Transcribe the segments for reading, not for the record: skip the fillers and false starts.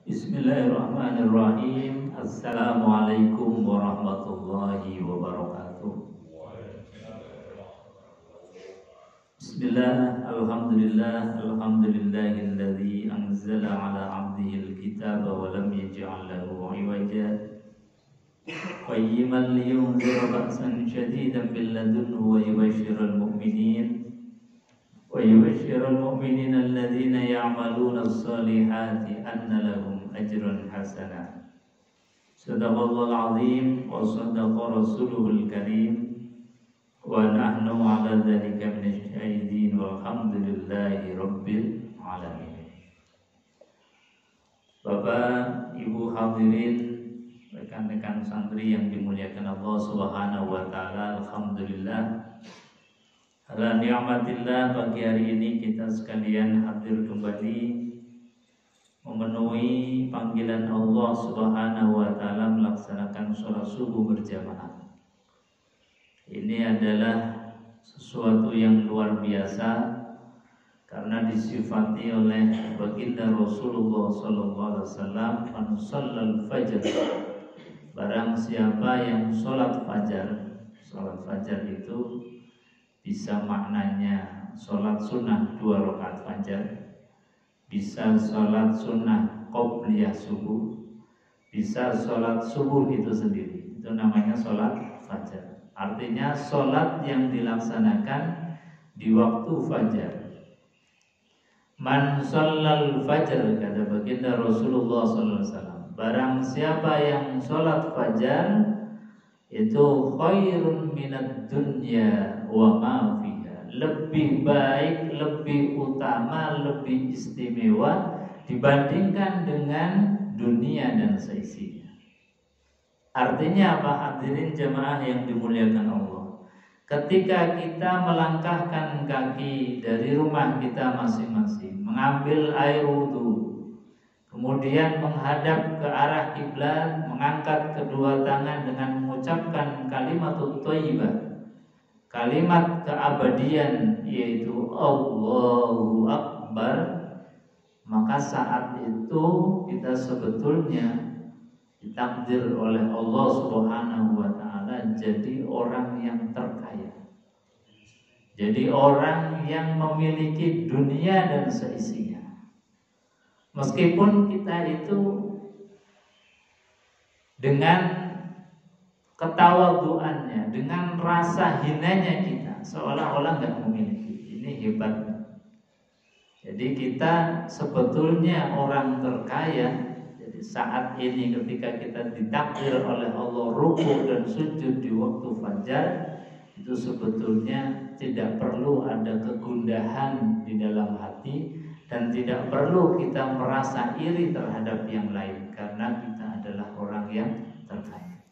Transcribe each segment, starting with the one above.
Bismillahirrahmanirrahim. Assalamualaikum warahmatullahi wabarakatuh. Bismillah, alhamdulillah, alhamdulillahilladzi anzala ala abdihil kitaba wa lam yaj'al lahu 'iwaja qayyiman liyunzira ba'san shadidan min ladunhu wa yubashshiral mu'minin alladhina ya'maluna as-solihati anna lahum ajran hasana. Sadaqallahul azim wa sadaqa rasuluhul karim wa nahnu ala dzalika minasyahidin walhamdulillahi rabbil alamin. Bapak, Ibu hadirin, rekan-rekan santri yang dimuliakan Allah Subhanahu wa taala, alhamdulillah. Ala ni'matillah, pagi hari ini kita sekalian hadir kembali memenuhi panggilan Allah Subhanahu wa taala melaksanakan sholat subuh berjamaah. Ini adalah sesuatu yang luar biasa karena disifati oleh baginda Rasulullah sallallahu alaihi wasallam, "Man shallal fajr." Barang siapa yang sholat fajar. Sholat fajar itu bisa maknanya sholat sunnah 2 rakaat fajar, bisa sholat sunnah qobliyah subuh, bisa sholat subuh itu sendiri. Itu namanya sholat fajar. Artinya sholat yang dilaksanakan di waktu fajar. Man shallal fajr, kata baginda Rasulullah SAW, barang siapa yang sholat fajar itu khairun minad dunya wa ma fiha, lebih baik, lebih utama, lebih istimewa dibandingkan dengan dunia dan seisinya. Artinya apa, hadirin jemaah yang dimuliakan Allah? Ketika kita melangkahkan kaki dari rumah kita masing-masing, mengambil air wudhu, kemudian menghadap ke arah kiblat, mengangkat kedua tangan dengan mengucapkan kalimatut thayyibah, kalimat keabadian, yaitu Allahu Akbar, maka saat itu kita sebetulnya ditakdir oleh Allah Subhanahu wa taala jadi orang yang terkaya. Jadi orang yang memiliki dunia dan seisinya. Meskipun kita itu dengan ketawaduannya, dengan rasa hinanya kita seolah-olah nggak memiliki. Ini hebatnya. Jadi kita sebetulnya orang terkaya. Saat ini ketika kita ditakdir oleh Allah ruku dan sujud di waktu fajar, itu sebetulnya tidak perlu ada kegundahan di dalam hati dan tidak perlu kita merasa iri terhadap yang lain karena kita adalah orang yang terkaya.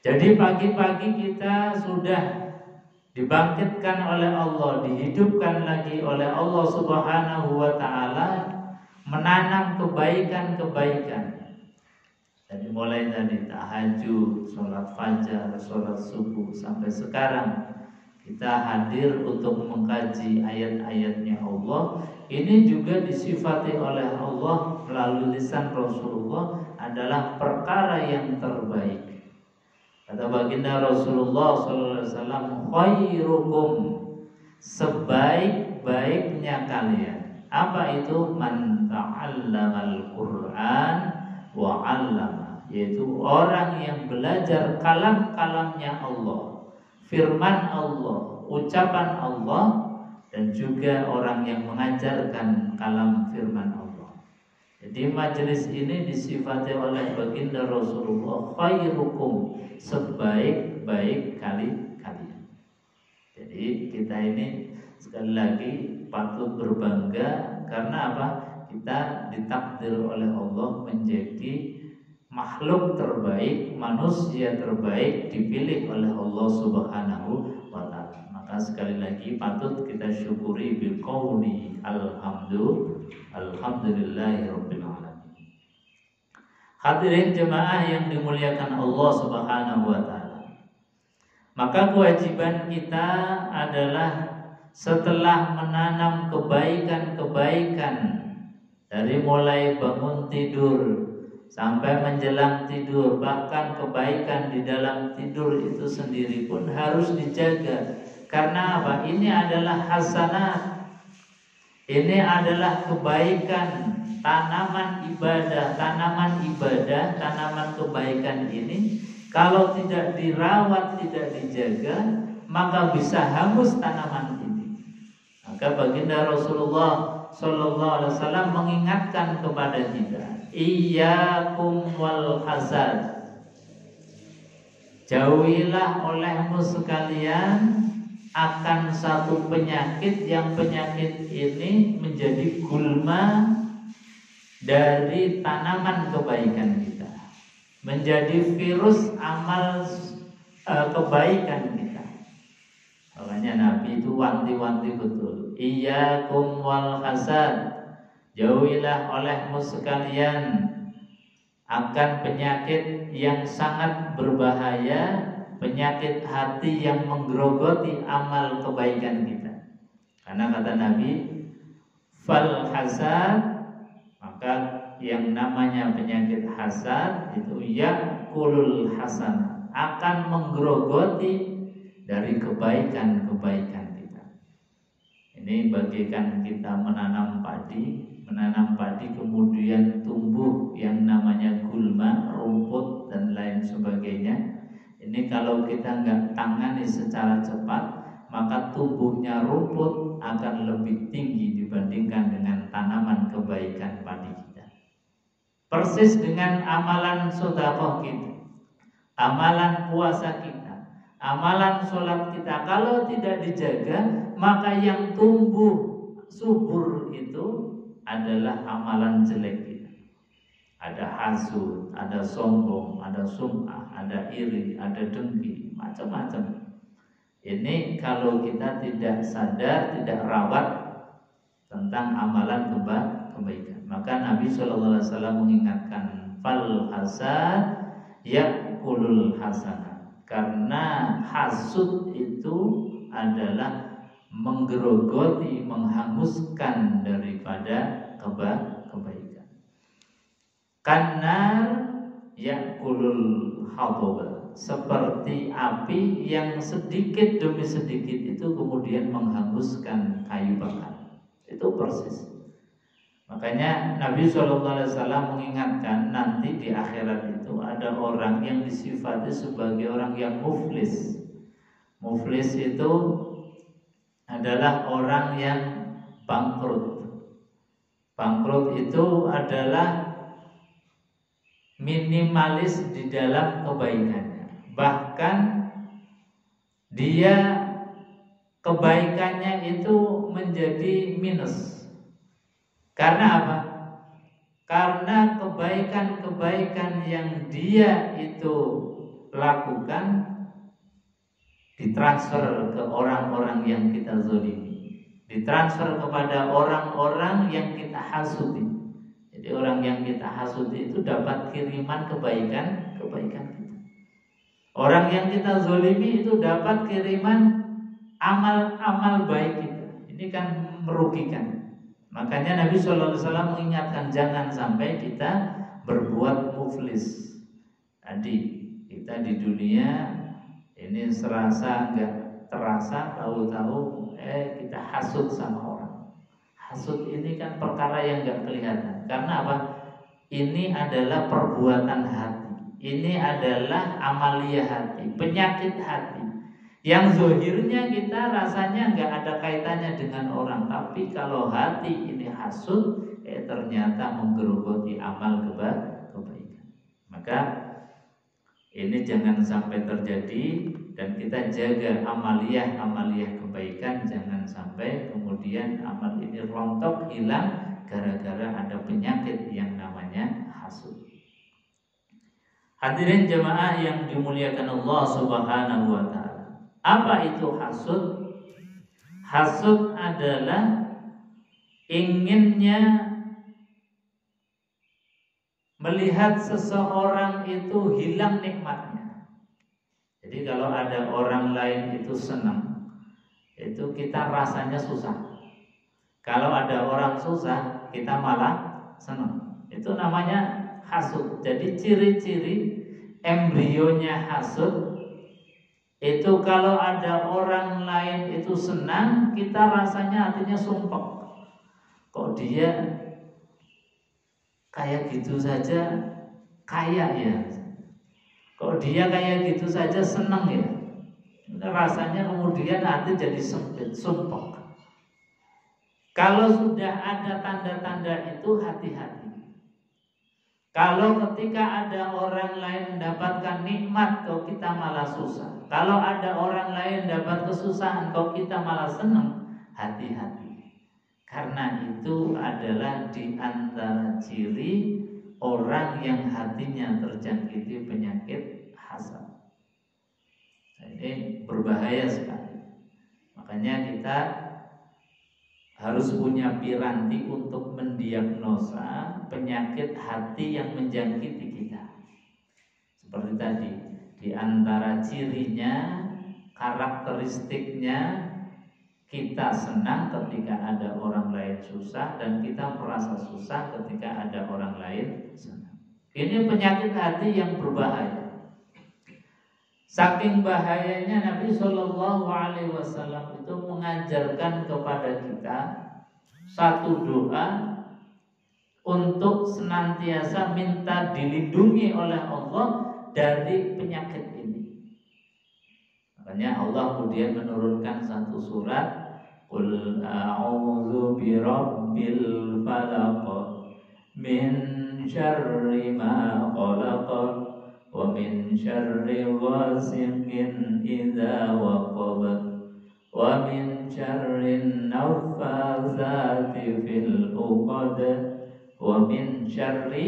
Jadi pagi-pagi kita sudah dibangkitkan oleh Allah, dihidupkan lagi oleh Allah Subhanahu wa taala, menanam kebaikan-kebaikan. Jadi mulai dari tahajud, sholat fajar, sholat subuh, sampai sekarang kita hadir untuk mengkaji ayat-ayatnya Allah. Ini juga disifati oleh Allah melalui lisan Rasulullah adalah perkara yang terbaik. Kata baginda Rasulullah SAW, khairukum, sebaik-baiknya kalian. Apa itu? Man ta'allamal Qur'an wa 'allama, yaitu orang yang belajar kalam-kalamnya Allah, firman Allah, ucapan Allah, dan juga orang yang mengajarkan kalam firman Allah. Jadi majelis ini disifati oleh baginda Rasulullah, khairukum, sebaik-baik kalian. Jadi kita ini sekali lagi patut berbangga karena apa? Kita ditakdir oleh Allah menjadi makhluk terbaik, manusia terbaik, dipilih oleh Allah Subhanahu wa taala. Maka sekali lagi patut kita syukuri bil qauli alhamdulillahirabbil alamin. Hadirin jemaah yang dimuliakan Allah Subhanahu wa taala. Maka kewajiban kita adalah setelah menanam kebaikan-kebaikan Dari mulai bangun tidur sampai menjelang tidur, bahkan kebaikan di dalam tidur itu sendiri pun harus dijaga. Karena apa? Ini adalah hasanat. Ini adalah kebaikan, tanaman ibadah, tanaman kebaikan ini kalau tidak dirawat, tidak dijaga, maka bisa hangus tanaman ini. Maka baginda Rasulullah Sallallahu Alaihi Wasallam mengingatkan kepada kita, iyyakum wal hasad. Jauhilah olehmu sekalian akan satu penyakit, yang penyakit ini menjadi gulma dari tanaman kebaikan kita, menjadi virus amal kebaikan kita. Makanya Nabi itu wanti-wanti betul, iyyakum wal hasad, jauhilah olehmu sekalian akan penyakit yang sangat berbahaya, penyakit hati yang menggerogoti amal kebaikan kita. Karena kata Nabi, fal hasad, maka yang namanya penyakit hasad itu yakulul hasan, akan menggerogoti dari kebaikan-kebaikan kita. Ini bagikan kita menanam padi kemudian tumbuh yang namanya gulma, rumput dan lain sebagainya. Ini kalau kita nggak tangani secara cepat, maka tumbuhnya rumput akan lebih tinggi dibandingkan dengan tanaman kebaikan padi kita. Persis dengan amalan sedekah kita, amalan puasa kita, amalan sholat kita, kalau tidak dijaga, maka yang tumbuh subur itu adalah amalan jelek kita. Ada hasud, ada sombong, ada sum'ah, ada iri, ada dengki, macam-macam. Ini kalau kita tidak sadar, tidak rawat tentang amalan kebaikan. Maka Nabi SAW mengingatkan, fal hasad yakulul hasanah. Karena hasud itu adalah menggerogoti, menghanguskan daripada kebaikan. Kanar yakulul hatoba, seperti api yang sedikit demi sedikit itu kemudian menghanguskan kayu bakar. Itu persis. Makanya Nabi SAW mengingatkan nanti di akhirat itu ada orang yang disifati sebagai orang yang muflis. Muflis itu adalah orang yang bangkrut. Bangkrut itu adalah minimalis di dalam kebaikannya. Bahkan dia kebaikannya itu menjadi minus. Karena apa? Karena kebaikan-kebaikan yang dia itu lakukan ditransfer ke orang-orang yang kita zalimi, ditransfer kepada orang-orang yang kita hasuti. Jadi orang yang kita hasuti itu dapat kiriman kebaikan kita. Orang yang kita zalimi itu dapat kiriman amal baik kita. Ini kan merugikan. Makanya Nabi SAW mengingatkan jangan sampai kita berbuat muflis. Tadi kita di dunia ini serasa enggak terasa, tahu-tahu kita hasud sama orang. Hasud ini kan perkara yang enggak kelihatan. Karena apa? Ini adalah perbuatan hati. Ini adalah amalia hati, penyakit hati. Yang zahirnya kita rasanya enggak ada kaitannya dengan orang, tapi kalau hati ini hasud, ternyata menggerogoti amal kebaikan. Maka ini jangan sampai terjadi, dan kita jaga amalia kebaikan, jangan sampai kemudian amal ini rontok, hilang gara-gara ada penyakit yang namanya hasud. Hadirin jemaah yang dimuliakan Allah Subhanahu wa taala. Apa itu hasud? Hasud adalah inginnya melihat seseorang itu hilang nikmatnya. Jadi kalau ada orang lain itu senang, itu kita rasanya susah. Kalau ada orang susah, kita malah senang. Itu namanya hasud. Jadi ciri-ciri embrionya hasud itu kalau ada orang lain itu senang, kita rasanya hatinya sumpek. Kok dia kayak gitu saja kaya ya? Kok dia kayak gitu saja senang ya? Rasanya kemudian hati jadi sempit, sumpek. Kalau sudah ada tanda-tanda itu, hati-hati. Kalau ketika ada orang lain mendapatkan nikmat, kok kita malah susah. Kalau ada orang lain dapat kesusahan, kok kita malah senang, hati-hati. Karena itu adalah di antara ciri orang yang hatinya terjangkiti penyakit hasad. Ini berbahaya sekali. Makanya kita harus punya piranti untuk mendiagnosa penyakit hati yang menjangkiti kita. Seperti tadi, di antara cirinya, karakteristiknya, kita senang ketika ada orang lain susah, dan kita merasa susah ketika ada orang lain senang. Ini penyakit hati yang berbahaya. Saking bahayanya Nabi Shallallahu Alaihi Wasallam itu mengajarkan kepada kita satu doa untuk senantiasa minta dilindungi oleh Allah dari penyakit ini. Makanya Allah kemudian menurunkan satu surat, Qul a'udzu birabbil falaq min syarri ma khalaq wa min syarri ghasiqin idza waqab wa min syarri naffasati fil uqad wa min syarri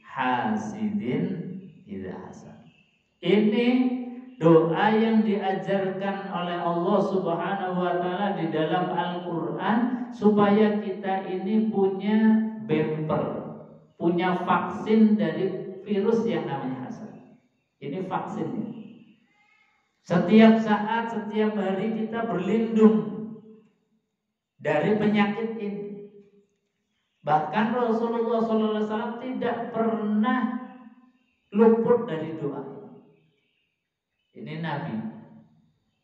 hasidin idza hasad. Ini doa yang diajarkan oleh Allah Subhanahu wa taala di dalam Al-Qur'an supaya kita ini punya bumper, punya vaksin dari virus yang namanya hasad. Ini vaksinnya. Setiap saat, setiap hari kita berlindung dari penyakit ini. Bahkan Rasulullah SAW tidak pernah luput dari doa. Ini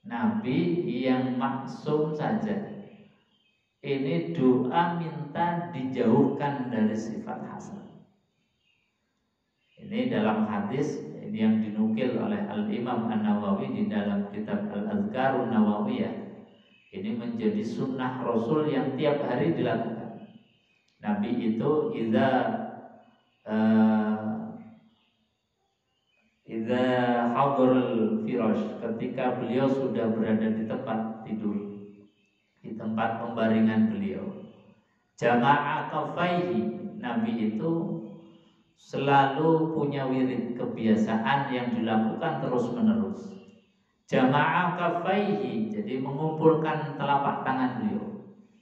Nabi yang maksum saja. Ini doa minta dijauhkan dari sifat hasad. Ini dalam hadis ini yang dinukil oleh Al-Imam An-Nawawi di dalam kitab Al-Azkarun Nawawiyah. Ini menjadi sunnah Rasul yang tiap hari dilakukan. Nabi itu idza hadarul firash, ketika beliau sudah berada di tempat tidur, di tempat pembaringan beliau, jama'a kafaihi, Nabi itu selalu punya wirid, kebiasaan yang dilakukan terus menerus. Jama'a kafaihi, jadi mengumpulkan telapak tangan beliau.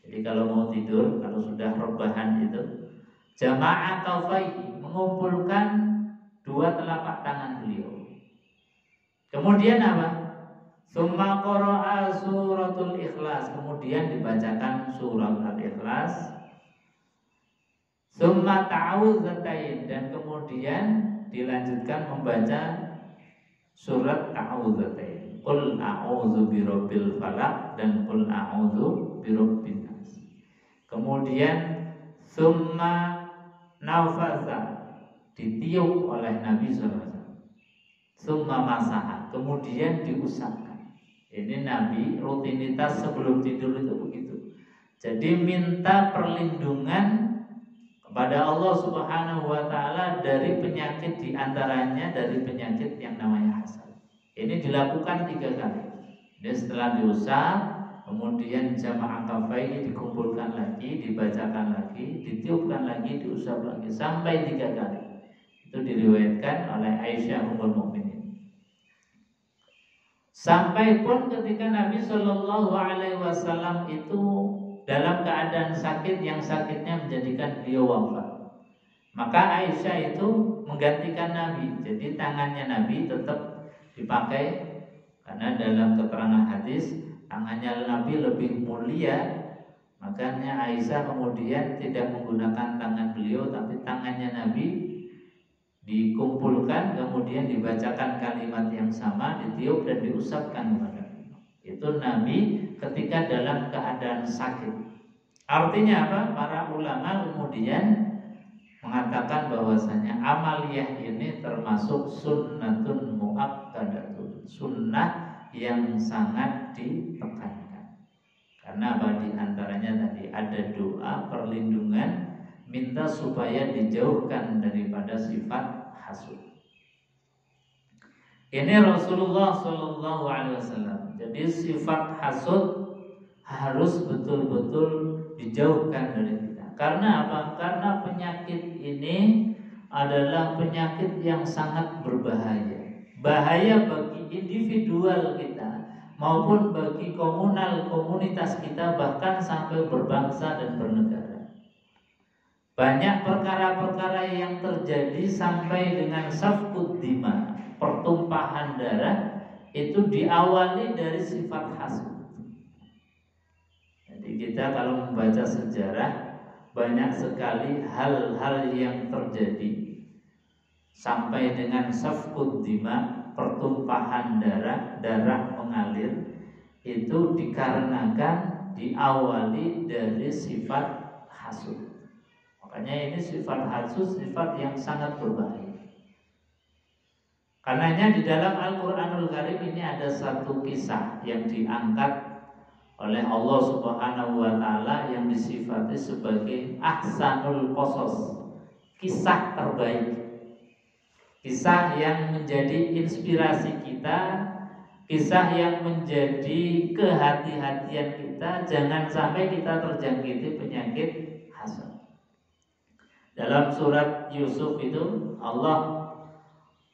Jadi kalau mau tidur, kalau sudah rebahan itu, jama'a kafaihi, mengumpulkan dua telapak tangan beliau. Kemudian apa? Summa qara'a suratul Ikhlas, kemudian dibacakan surat Al-Ikhlas. Summa ta'awudzatain, dan kemudian dilanjutkan membaca surat ta'awudzatain. Qul a'udzu birabbil falaq dan qul a'udzu birabbin nas. Kemudian summa nafasa, ditiup oleh Nabi SAW. Summa masaha, kemudian diusapkan. Ini Nabi rutinitas sebelum tidur itu begitu. Jadi minta perlindungan kepada Allah Subhanahu wa taala dari penyakit, diantaranya dari penyakit yang namanya hasad. Ini dilakukan 3 kali. Jadi setelah diusap, kemudian jamaah kafaihi dikumpulkan lagi, dibacakan lagi, ditiupkan lagi, diusap lagi sampai 3 kali. Itu diriwayatkan oleh Aisyah Ummul Mukminin. Sampai pun ketika Nabi Shallallahu Alaihi Wasallam itu dalam keadaan sakit yang sakitnya menjadikan beliau wafat, maka Aisyah itu menggantikan Nabi. Jadi tangannya Nabi tetap dipakai, karena dalam keterangan hadis tangannya Nabi lebih mulia Makanya Aisyah kemudian tidak menggunakan tangan beliau, tapi tangannya Nabi dikumpulkan, kemudian dibacakan kalimat yang sama, ditiup dan diusapkan kepada beliau. Itu Nabi ketika dalam keadaan sakit. Artinya apa? Para ulama kemudian mengatakan bahwasanya amaliyah ini termasuk sunnatun muakkadatun, sunnah yang sangat ditekankan. Karena apa? Di antaranya tadi ada doa perlindungan, minta supaya dijauhkan daripada sifat hasud. Ini Rasulullah Shallallahu Alaihi Wasallam. Jadi sifat hasud harus betul-betul dijauhkan dari kita. Karena apa? Karena penyakit ini adalah penyakit yang sangat berbahaya. Bahaya bagi individual kita maupun bagi komunitas kita, bahkan sampai berbangsa dan bernegara. Banyak perkara-perkara yang terjadi sampai dengan safkud dima, pertumpahan darah, itu diawali dari sifat hasud. Jadi kita kalau membaca sejarah, banyak sekali hal-hal yang terjadi sampai dengan safkud dima, pertumpahan darah mengalir, itu dikarenakan diawali dari sifat hasud. Makanya ini sifat hasud, sifat yang sangat berbahaya. Karenanya di dalam Al-Quranul Karim ini ada satu kisah yang diangkat oleh Allah Subhanahu wa Ta'ala yang disifati sebagai ahsanul qasas, kisah terbaik. Kisah yang menjadi inspirasi kita, kisah yang menjadi kehati-hatian kita, jangan sampai kita terjangkiti penyakit hasad. Dalam surat Yusuf itu Allah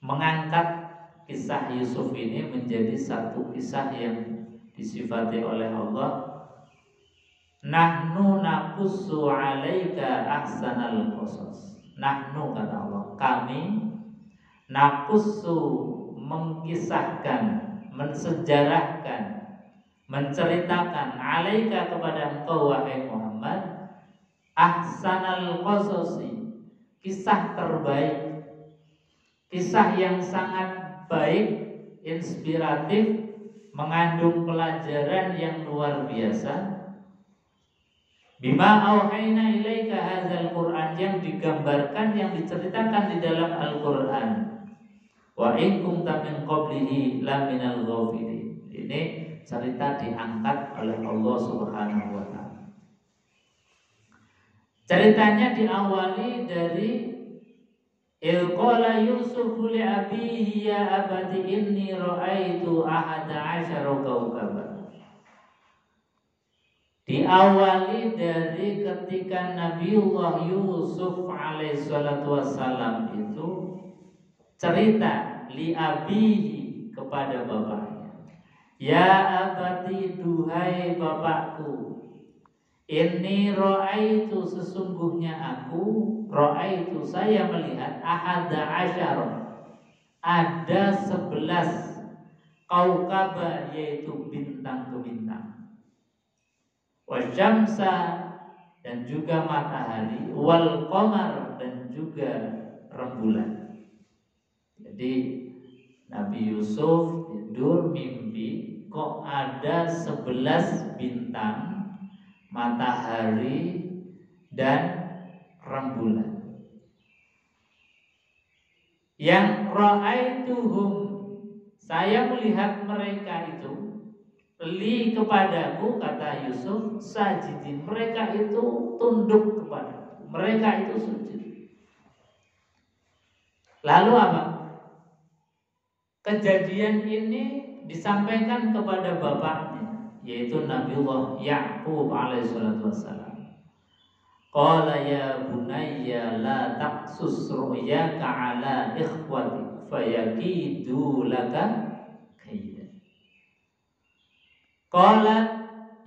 mengangkat kisah Yusuf ini menjadi satu kisah yang disifati oleh Allah, nahnu naqussu 'alaika ahsanal qasas. Nahnu, kata Allah, kami naqussu, mengkisahkan, mensejarahkan, menceritakan, 'alaika, kepada engkau wahai Muhammad, ahsanal qasasi, kisah terbaik, kisah yang sangat baik, inspiratif, mengandung pelajaran yang luar biasa. Bima auhayna ilaika hadzal Qur'an, yang digambarkan, yang diceritakan di dalam Al-Qur'an. Wa in kunta min qablihi laminal ghafilin. Ini cerita diangkat oleh Allah Subhanahu wa Ta'ala. Ceritanya diawali dari Qala Yusuf li abihi ya abati inni ra'aitu ahada asyara kawkaban. Diawali dari ketika Nabiullah Yusuf alaihissalatu wassalam itu cerita li abihi, kepada bapaknya. Ya abati, duhai bapakku, inni ra'aitu, sesungguhnya aku, ra'aitu, saya melihat, ahada asyara, ada 11 kaukaba, yaitu bintang ke bintang, wasyamsa, dan juga matahari, wal qamar, dan juga rembulan. Jadi Nabi Yusuf tidur mimpi, kok ada 11 bintang, matahari, dan rembulan. Yang ra'aituhum, saya melihat mereka itu, li, kepadaku, kata Yusuf, sajidin, mereka itu tunduk kepadaku, mereka itu sujud. Lalu apa? Kejadian ini disampaikan kepada bapaknya, yaitu Nabiullah Ya'qub alaihissalatu wassalam. Qala ya bunayya la taqsus ru'yaka ala ikhwatik fayakidu laka kaida. Qala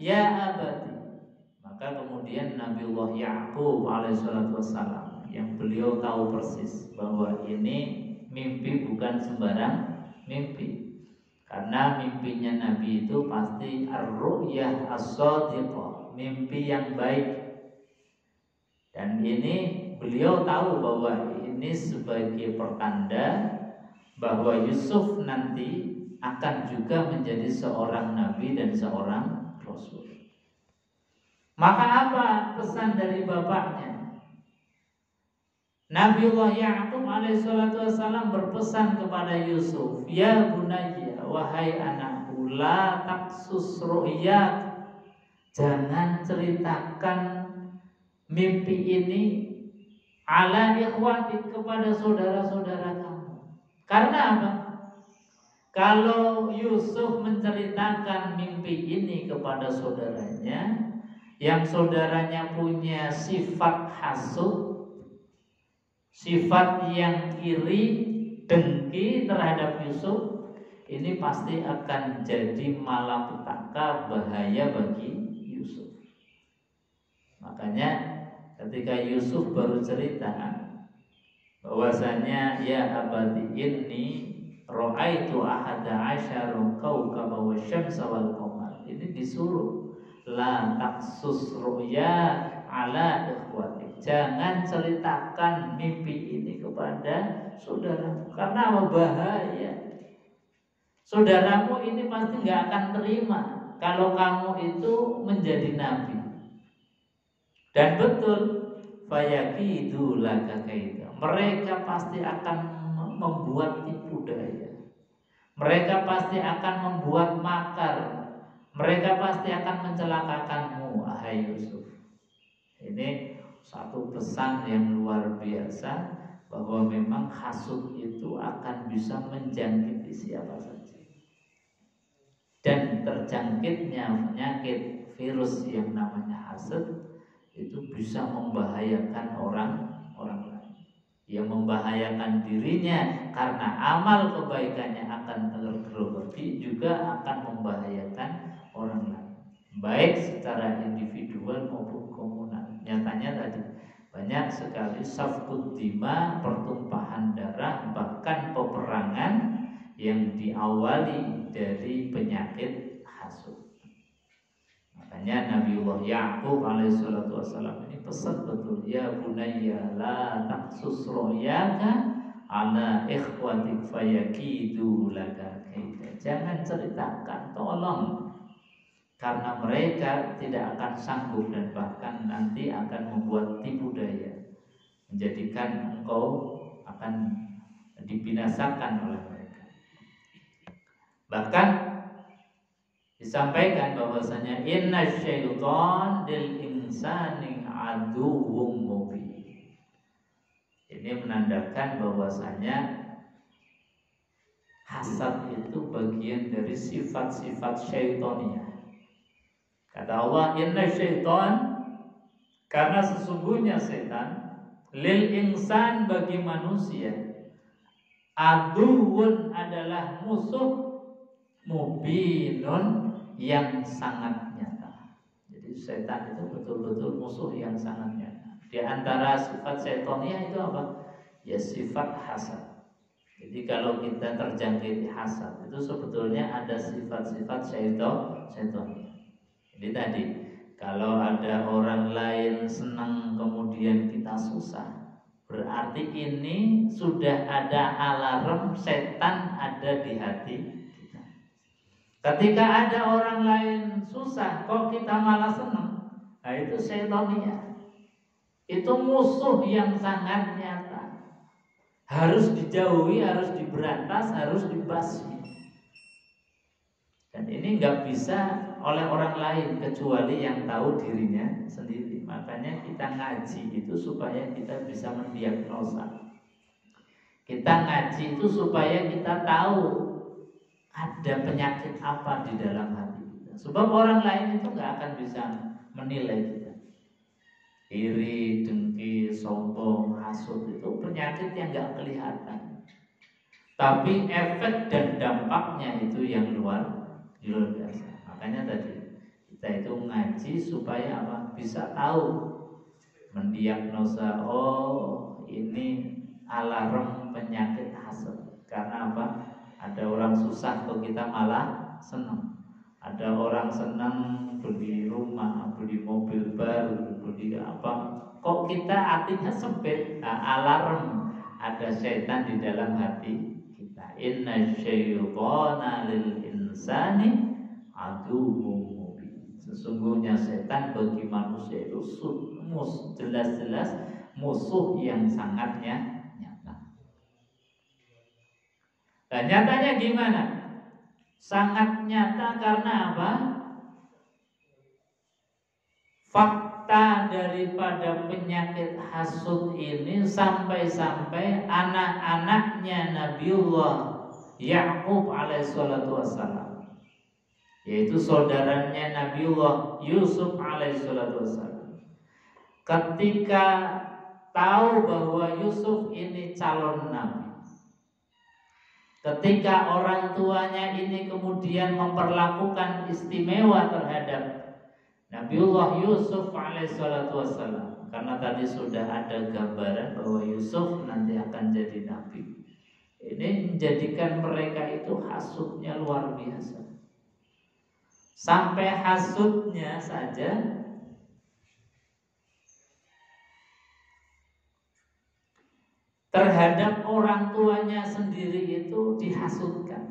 ya abati, maka kemudian Nabiullah Ya'qub alaihissalatu wassalam, yang beliau tahu persis bahwa ini mimpi bukan sembarang mimpi, karena mimpinya Nabi itu pasti ar-ru'yah as-shadiqah, mimpi yang baik. Dan ini beliau tahu bahwa ini sebagai pertanda bahwa Yusuf nanti akan juga menjadi seorang nabi dan seorang rasul. Maka apa pesan dari bapaknya? Nabiullah Ya'qub alaihissalatu wassalam berpesan kepada Yusuf, ya bunayya, wahai anakku, la taqsus ru'yak, jangan ceritakan mimpi ini ala ikhwatik, kepada saudara-saudara kamu. Karena apa? Kalau Yusuf menceritakan mimpi ini kepada saudaranya, yang saudaranya punya sifat hasud, sifat yang iri, dengki terhadap Yusuf, ini pasti akan jadi malapetaka, bahaya bagi Yusuf. Makanya ketika Yusuf baru cerita bahwasanya ya abadi inni ra'aitu ahada asyara kawkaba wasyamsa wal qamar, ini disuruh la taqsus ru'ya ala ikhwatik, jangan ceritakan mimpi ini kepada saudara, karena bahaya. Saudaramu ini pasti nggak akan terima kalau kamu itu menjadi nabi. Dan betul, fayakidu laka kaida, mereka pasti akan membuat tipu daya, mereka pasti akan membuat makar, mereka pasti akan mencelakakanmu, wahai Yusuf. Ini satu pesan yang luar biasa, bahwa memang hasud itu akan bisa menjangkiti siapa saja. Dan terjangkitnya penyakit virus yang namanya hasud itu bisa membahayakan orang lain. Yang membahayakan dirinya karena amal kebaikannya akan tergerogoti, juga akan membahayakan orang lain, baik secara individual maupun komunal. Nyatanya tadi banyak sekali safkud dima, pertumpahan darah, bahkan peperangan yang diawali dari penyakit hasud. Makanya Nabiullah Ya'qub alaihissalatu wassalam ini pesan betul, ya bunayya la taqsus ru'yaka ala ikhwatik fayakidu laka kaida, jangan ceritakan, tolong, karena mereka tidak akan sanggup dan bahkan nanti akan membuat tipu daya, menjadikan engkau akan dibinasakan oleh mereka. Bahkan disampaikan bahwasanya inna syaitan lil insani aduwwum mubin. Ini menandakan bahwasanya hasad itu bagian dari sifat-sifat syaitania. Kata Allah, inna syaitan, karena sesungguhnya setan, lil insan, bagi manusia, aduwwun, adalah musuh, mubinun, yang sangat nyata. Jadi setan itu betul-betul musuh yang sangat nyata. Di antara sifat syaitania itu apa? Ya sifat hasad. Jadi kalau kita terjangkiti hasad, itu sebetulnya ada sifat-sifat syaitania. Jadi tadi, kalau ada orang lain senang kemudian kita susah, berarti ini sudah ada alarm setan ada di hati. Ketika ada orang lain susah, kok kita malah senang, nah itu syaitania. Itu musuh yang sangat nyata, harus dijauhi, harus diberantas, harus dibasmi. Dan ini nggak bisa oleh orang lain kecuali yang tahu dirinya sendiri. Makanya kita ngaji itu supaya kita bisa mendiagnosa. Kita ngaji itu supaya kita tahu ada penyakit apa di dalam hati kita. Sebab orang lain itu nggak akan bisa menilai kita. Iri, dengki, sombong, hasud itu penyakit yang nggak kelihatan. Tapi efek dan dampaknya itu yang luar biasa. Makanya tadi kita itu ngaji supaya apa? Bisa tahu, mendiagnosa, oh ini alarm penyakit hasud. Karena apa? Ada orang susah kok kita malah senang. Ada orang senang beli rumah, beli mobil baru, beli apa, kok kita hatinya sempit. Nah, alarm ada setan di dalam hati kita. Inna syaitana lil insani aduwwum mubin. Sesungguhnya setan bagi manusia itu jelas-jelas musuh yang sangat nyata. Dan nyatanya gimana? Sangat nyata karena apa? Fakta daripada penyakit hasud ini sampai-sampai anak-anaknya Nabiullah Ya'qub alaihissalatu wassalam, yaitu saudaranya Nabiullah Yusuf alaihissalatu wassalam, ketika tahu bahwa Yusuf ini calon nabi, ketika orang tuanya ini kemudian memperlakukan istimewa terhadap Nabiullah Yusuf alaihissalatu wassalam, karena tadi sudah ada gambaran bahwa Yusuf nanti akan jadi nabi. Ini menjadikan mereka itu hasudnya luar biasa. Sampai hasudnya saja terhadap orang tuanya sendiri itu dihasudkan.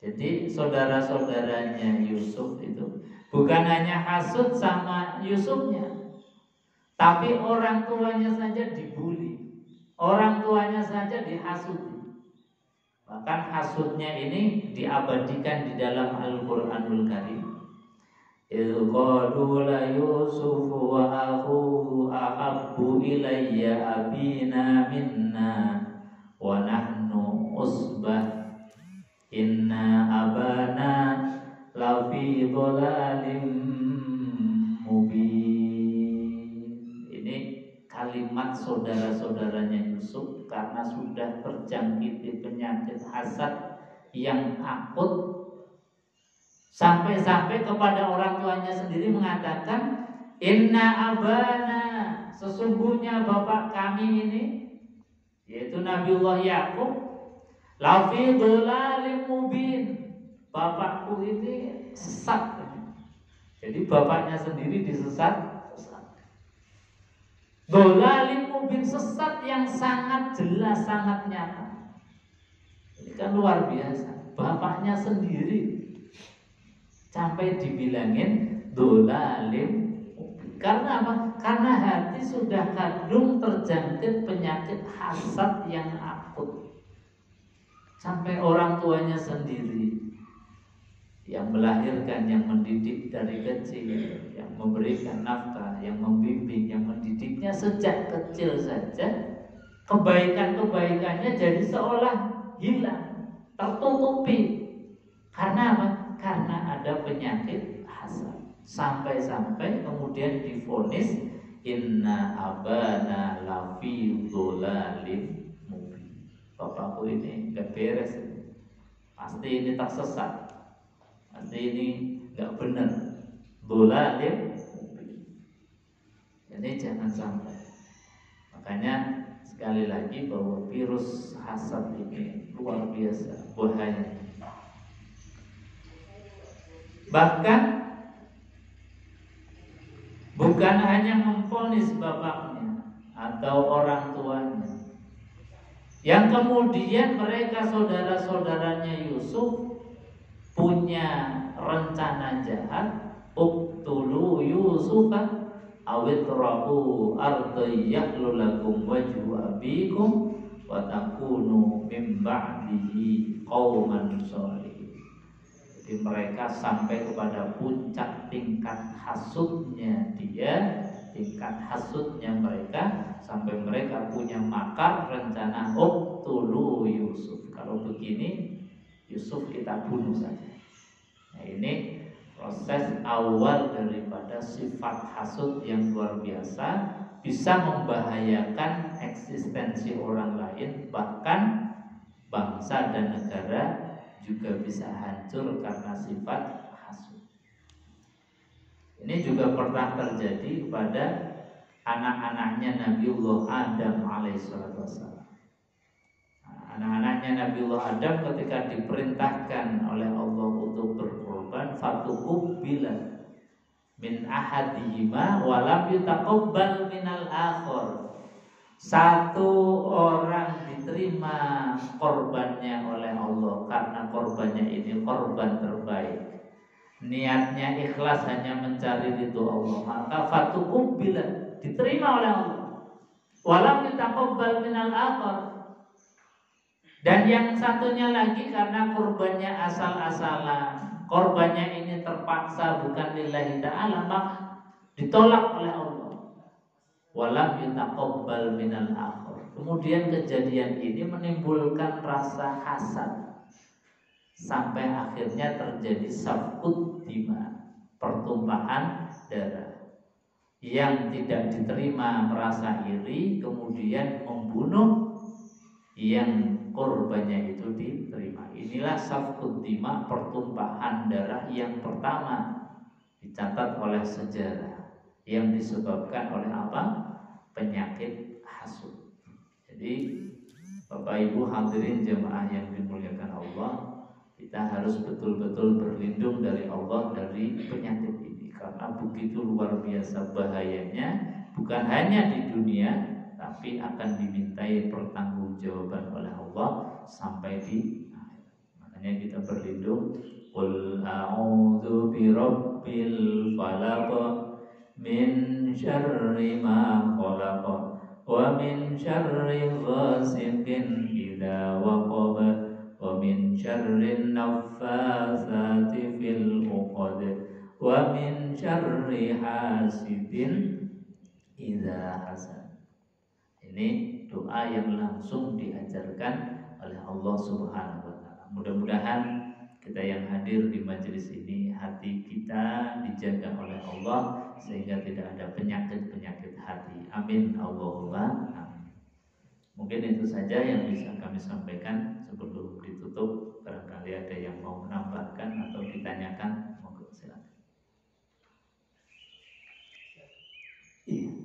Jadi saudara-saudaranya Yusuf itu bukan hanya hasud sama Yusufnya, tapi orang tuanya saja dibully, orang tuanya saja dihasudi. Bahkan hasudnya ini diabadikan di dalam Al-Quranul Karim. Idh qalu la Yusufu wa akhuhu ahabbu ilayya abina minna wa nahnu usbah inna abana lafi dhalalim mubin. Ini kalimat saudara-saudaranya Yusuf karena sudah terjangkiti penyakit hasad yang akut, sampai-sampai kepada orang tuanya sendiri mengatakan, inna abana, sesungguhnya bapak kami ini, yaitu Nabiullah Ya'qub, lafi dhalalin mubin, bapakku ini sesat. Jadi bapaknya sendiri disesat. Dhalalin mubin, sesat yang sangat jelas, sangat nyata. Ini kan luar biasa. Bapaknya sendiri sampai dibilangin dhalalin mubin. Karena apa? Karena hati sudah kadung terjangkit penyakit hasad yang akut. Sampai orang tuanya sendiri yang melahirkan, yang mendidik dari kecil, yang memberikan nafkah, yang membimbing, yang mendidiknya sejak kecil saja, kebaikan-kebaikannya jadi seolah hilang, tertutupi. Karena apa? Karena ada penyakit hasad. Sampai-sampai kemudian divonis inna abana lafi dhalalin mubin. Bapakku ini gak beres, pasti ini tersesat, pasti ini gak benar, dhalalin mubin. Jadi jangan sampai. Makanya sekali lagi bahwa virus hasad ini luar biasa bahaya. Bahkan bukan hanya memvonis bapaknya atau orang tuanya, yang kemudian mereka saudara-saudaranya Yusuf punya rencana jahat, uqtulu Yusufa awitrahu ardayyahlu lakum wajhu abikum wa takunu min ba'dihi qauman shalihin. Jadi mereka sampai kepada puncak tingkat hasudnya dia, tingkat hasudnya mereka, sampai mereka punya makar rencana uqtulu Yusuf. Kalau begini Yusuf kita bunuh saja. Nah, ini proses awal daripada sifat hasud yang luar biasa, bisa membahayakan eksistensi orang lain, bahkan bangsa dan negara juga bisa hancur karena sifat hasud. Ini juga pernah terjadi pada anak-anaknya Nabiullah Adam alaihissalatu wassalam. Anak-anaknya Nabiullah Adam ketika diperintahkan oleh Allah untuk berkorban, fatuqubbila min ahadihima wa lam yutaqabbal minal akhar. Satu orang diterima korbannya oleh Allah karena korbannya ini korban terbaik. Niatnya ikhlas hanya mencari ridho Allah, maka fatuqubbilat, diterima oleh Allah. Walam yutaqabbal minal akhar. Dan yang satunya lagi karena korbannya asal-asalan, korbannya ini terpaksa bukan lillahi ta'ala, maka ditolak oleh Allah. Walam yutaqabbal minal akhar. Kemudian kejadian ini menimbulkan rasa hasad sampai akhirnya terjadi safkut dima, pertumpahan darah. Yang tidak diterima merasa iri, kemudian membunuh yang korbannya itu diterima. Inilah safkut dima, pertumpahan darah yang pertama dicatat oleh sejarah, yang disebabkan oleh apa? Penyakit hasud. Jadi Bapak Ibu hadirin jemaah yang dimuliakan Allah, kita harus betul-betul berlindung dari Allah dari penyakit ini, karena begitu luar biasa bahayanya, bukan hanya di dunia tapi akan dimintai pertanggungjawaban oleh Allah sampai di akhir. Makanya kita berlindung. Qul a'udzu birabbil falaq min syarri ma khalaq wa min syarri ghasiqin idza waqab wa min syarri naffasati fil 'uqad wa min syarri hasidin idza hasad. Ini doa yang langsung diajarkan oleh Allah Subhanahu wa taala. Mudah-mudahan kita yang hadir di majelis ini, hati kita dijaga oleh Allah sehingga tidak ada penyakit-penyakit hati. Amin Allahumma amin. Mungkin itu saja yang bisa kami sampaikan sebelum ditutup. Barangkali ada yang mau menambahkan atau ditanyakan, monggo silakan. Iya.